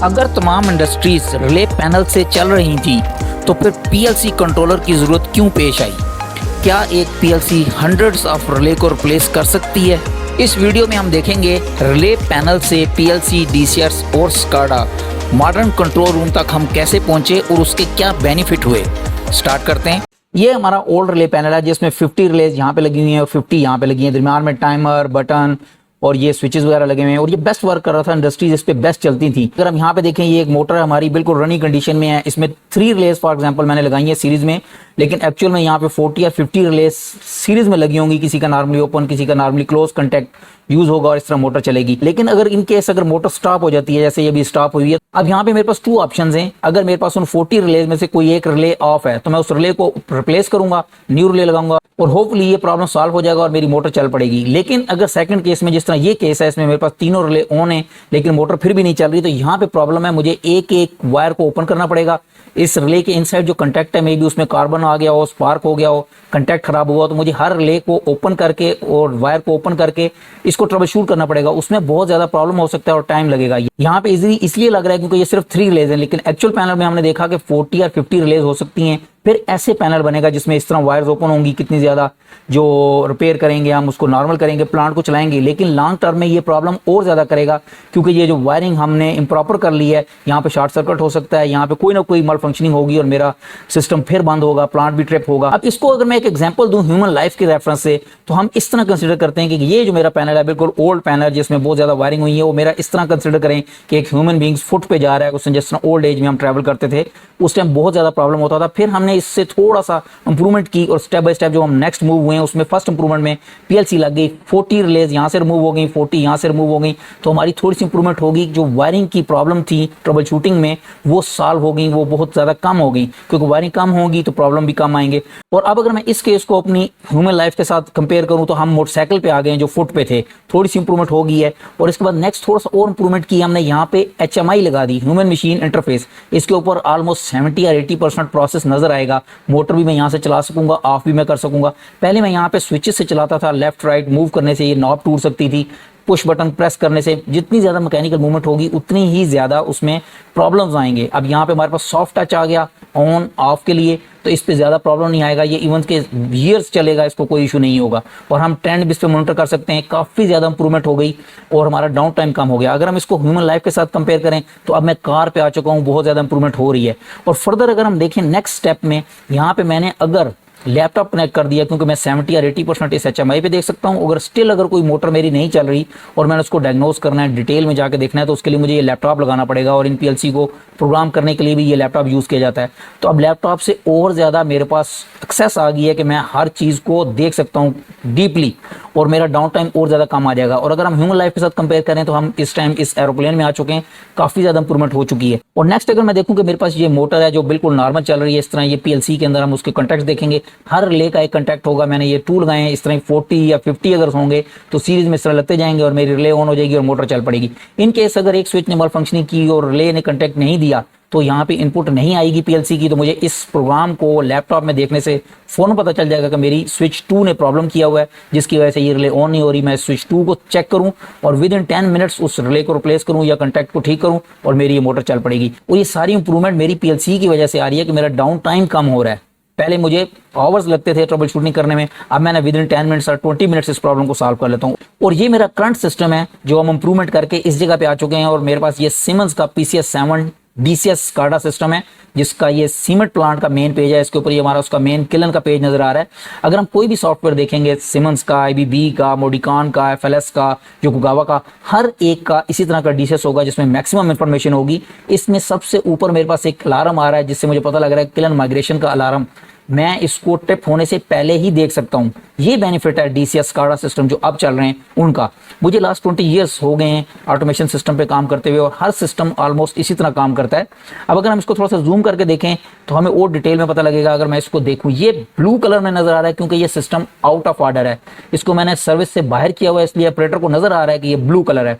अगर तमाम industries relay panel से चल रही थी तो फिर पीएलसी कंट्रोलर की ज़रूरत क्यों पेश आई? क्या एक पीएलसी हंड्रेड्स ऑफ रिले को रिप्लेस कर सकती है? इस वीडियो में हम देखेंगे रिले पैनल से पीएलसी, डीसीआरस और स्काडा मॉडर्न कंट्रोल रूम तक हम कैसे पहुंचे और उसके क्या बेनिफिट हुए। स्टार्ट करते हैं। ये हमारा ओल्ड रिले पैनल है जिसमें 50 रिलेज यहाँ पे लगी हुई हैं और 50 यहाँ पे लगी हैं। दरमियान में टाइमर, बटन और ये स्विचेस वगैरह लगे हुए हैं और ये बेस्ट वर्क कर रहा था। इंडस्ट्रीज इस पे बेस्ट चलती थी। अगर हम यहाँ पे देखें, ये एक मोटर हमारी बिल्कुल रनिंग कंडीशन में है। इसमें 3 रिलेज फॉर एग्जांपल मैंने लगाई है सीरीज में, लेकिन एक्चुअल में यहाँ पे 40 या 50 रिलेज सीरीज में लगी होंगी। किसी का नॉर्मली ओपन, किसी का नॉर्मली क्लोज कंटेक्ट यूज होगा और इस तरह मोटर चलेगी। लेकिन अगर इन केस अगर मोटर स्टॉप हो जाती है, जैसे ये भी स्टॉप हुई है, अब यहाँ पे मेरे पास 2 ऑप्शंस हैं। अगर मेरे पास उन 40 रिलेज में से कोई एक रिले ऑफ है तो मैं उस रिले को रिप्लेस करूंगा, न्यू रिले लगाऊंगा और होपफुली ये प्रॉब्लम सॉल्व हो जाएगा और मेरी मोटर चल पड़ेगी। लेकिन अगर सेकंड केस में, जिस तरह ये केस है, इसमें मेरे पास तीनों रिले ऑन है लेकिन मोटर फिर भी नहीं चल रही, तो यहाँ पे प्रॉब्लम है। मुझे एक एक वायर को ओपन करना पड़ेगा। इस रिले के इनसाइड जो कंटेक्ट है, मे बी उसमें कार्बन आ गया हो, स्पार्क हो गया हो, कंटेक्ट खराब हुआ, तो मुझे हर रिले को ओपन करके और वायर को ओपन करके इसको ट्रबल शूट करना पड़ेगा। उसमें बहुत ज्यादा प्रॉब्लम हो सकता है और टाइम लगेगा। यहाँ पे इजीली इसलिए लग रहा है क्योंकि ये सिर्फ 3 रिलेज हैं, लेकिन एक्चुअल पैनल में हमने देखा कि 40 या 50 रिलेज हो सकती हैं। फिर ऐसे पैनल बनेगा जिसमें इस तरह वायर्स ओपन होंगी, कितनी ज्यादा जो रिपेयर करेंगे, हम उसको नॉर्मल करेंगे, प्लांट को चलाएंगे, लेकिन लॉन्ग टर्म में ये प्रॉब्लम और ज्यादा करेगा क्योंकि ये जो वायरिंग हमने इम्प्रॉपर कर ली है, यहाँ पे शॉर्ट सर्किट हो सकता है, यहाँ पे कोई ना कोई मल फंक्शनिंग होगी और मेरा सिस्टम फिर बंद होगा, प्लांट भी ट्रिप होगा। अब इसको अगर मैं एक एग्जांपल दूं ह्यूमन लाइफ के रेफरेंस से, तो हम इस तरह कंसीडर करते हैं कि ये जो मेरा पैनल है बिल्कुल ओल्ड पैनल जिसमें बहुत ज्यादा वायरिंग हुई है, वो मेरा इस तरह कंसीडर करें कि एक ह्यूमन बीइंग्स फुट पे जा रहा है। उसमें जिस तरह ओल्ड एज में हम ट्रैवल करते थे उस टाइम बहुत ज्यादा प्रॉब्लम होता था। फिर हमने इससे थोड़ा सा इंप्रूवमेंट की और स्टेप बाय स्टेप जो हम नेक्स्ट मूव हुए हैं उसमें फर्स्ट इंप्रूवमेंट में पीएलसी लग गई। 40 रिलेज यहाँ से रिमूव हो गई, 40 यहाँ से रिमूव हो गई, तो हमारी थोड़ी सी इंप्रूवमेंट होगी। जो वायरिंग की प्रॉब्लम थी ट्रबल शूटिंग में वो सॉल्व हो गई, वो बहुत ज्यादा कम हो गई क्योंकि वायरिंग कम होगी तो प्रॉब्लम भी कम आएंगे। और अब अगर मैं इस केस को अपनी ह्यूमन लाइफ के साथ कंपेयर करूं तो हम मोटरसाइकिल पे आ गए हैं जो फुट पे थे, थोड़ी सी इंप्रूवमेंट हो गई है। और इसके बाद नेक्स्ट थोड़ा सा और इंप्रूवमेंट की हमने, यहाँ पे HMI लगा दी, ह्यूमन मशीन इंटरफेस। इसके ऊपर ऑलमोस्ट 70 या 80% प्रोसेस नजर आएगा। मोटर भी मैं यहाँ से चला सकूंगा, ऑफ भी मैं कर सकूंगा। पहले मैं यहाँ पे स्विचेस से चलाता था, लेफ्ट राइट मूव करने से ये नॉब टूट सकती थी, पुश बटन प्रेस करने से जितनी ज्यादा मैकेनिकल मूवमेंट होगी उतनी ही ज्यादा उसमें प्रॉब्लम्स आएंगे। अब यहाँ पे हमारे पास सॉफ्ट टच आ गया ऑन ऑफ के लिए, तो इस पे ज्यादा प्रॉब्लम नहीं आएगा। ये इवन के ईयर्स चलेगा, इसको कोई इशू नहीं होगा और हम ट्रेंड भी इस पे मॉनिटर कर सकते हैं। काफी ज्यादा इंप्रूवमेंट हो गई और हमारा डाउन टाइम कम हो गया। अगर हम इसको ह्यूमन लाइफ के साथ कंपेयर करें तो अब मैं कार पे आ चुका हूँ, बहुत ज्यादा इंप्रूवमेंट हो रही है। और फर्दर अगर हम देखें नेक्स्ट स्टेप में, यहाँ पे मैंने अगर लैपटॉप कनेक्ट कर दिया क्योंकि मैं 70 या 80% इस HMI पे देख सकता हूँ। अगर स्टिल अगर कोई मोटर मेरी नहीं चल रही और मैंने उसको डायग्नोज करना है, डिटेल में जाके देखना है, तो उसके लिए मुझे ये लैपटॉप लगाना पड़ेगा और इन पीएलसी को प्रोग्राम करने के लिए भी ये लैपटॉप यूज किया जाता है। तो अब लैपटॉप से और ज्यादा मेरे पास एक्सेस आ गई है कि मैं हर चीज को देख सकता हूँ डीपली और मेरा डाउन टाइम और ज्यादा कम आ जाएगा। और अगर हम ह्यूमन लाइफ के साथ कंपेयर करें तो हम इस टाइम इस एरोप्लेन में आ चुके हैं, काफी ज्यादा इंप्रूवमेंट हो चुकी है। और नेक्स्ट अगर मैं देखूं कि मेरे पास ये मोटर है जो बिल्कुल नॉर्मल चल रही है, इस तरह ये पीएलसी के अंदर हम उसके कॉन्टैक्ट देखेंगे, हर रिले का एक कॉन्टैक्ट होगा। मैंने ये टूल लगाए हैं, इस तरह 40 या 50 अगर होंगे तो सीरीज में इस तरह लगते जाएंगे और मेरी रिले ऑन हो जाएगी और मोटर चल पड़ेगी। इन केस अगर एक स्विच ने मॉल फंक्शनिंग की और रिले ने कॉन्टैक्ट नहीं दिया तो यहाँ पे इनपुट नहीं आएगी पीएलसी की, तो मुझे इस प्रोग्राम को लैपटॉप में देखने से फौरन पता चल जाएगा कि मेरी स्विच 2 ने प्रॉब्लम किया हुआ है जिसकी वजह से ये रिले ऑन नहीं हो रही। मैं स्विच 2 को चेक करूं और विद इन 10 मिनट्स उस रिले को रिप्लेस करूं या कॉन्टैक्ट को ठीक करूं और मेरी ये मोटर चल पड़ेगी। और ये सारी इंप्रूवमेंट मेरी पीएलसी की वजह से आ रही है कि मेरा डाउन टाइम कम हो रहा है। पहले मुझे आवर्स लगते थे ट्रबल शूटिंग करने में, अब मैंने विद इन 10 मिनट्स और 20 मिनट्स इस प्रॉब्लम को सॉल्व कर लेता हूँ। और ये मेरा करंट सिस्टम है जो हम इंप्रूवमेंट करके इस जगह पे आ चुके हैं। और मेरे पास ये सिमंस का PCS7 DCS स्काडा सिस्टम है जिसका ये सीमेंट प्लांट का मेन पेज है। इसके ऊपर ये हमारा उसका मेन किलन का पेज नजर आ रहा है। अगर हम कोई भी सॉफ्टवेयर देखेंगे, सिमंस का, IBB का, मोडिकॉन का, FLS का, योकोगावा का, हर एक का इसी तरह का DCS होगा जिसमें मैक्सिमम इंफॉर्मेशन होगी। इसमें सबसे ऊपर मेरे पास एक अलार्म आ रहा है जिससे मुझे पता लग रहा है किलन माइग्रेशन का अलार्म। मैं इसको ट्रिप होने से पहले ही देख सकता हूँ। ये बेनिफिट है DCS स्काडा सिस्टम जो अब चल रहे हैं उनका। मुझे लास्ट 20 ईयर्स हो गए हैं ऑटोमेशन सिस्टम पे काम करते हुए और हर सिस्टम ऑलमोस्ट इसी तरह काम करता है। अब अगर हम इसको थोड़ा सा जूम करके देखें तो हमें और डिटेल में पता लगेगा। अगर मैं इसको देखूं, ये ब्लू कलर में नजर आ रहा है क्योंकि ये सिस्टम आउट ऑफ ऑर्डर है। इसको मैंने सर्विस से बाहर किया हुआ है इसलिए ऑपरेटर को नजर आ रहा है कि ये ब्लू कलर है।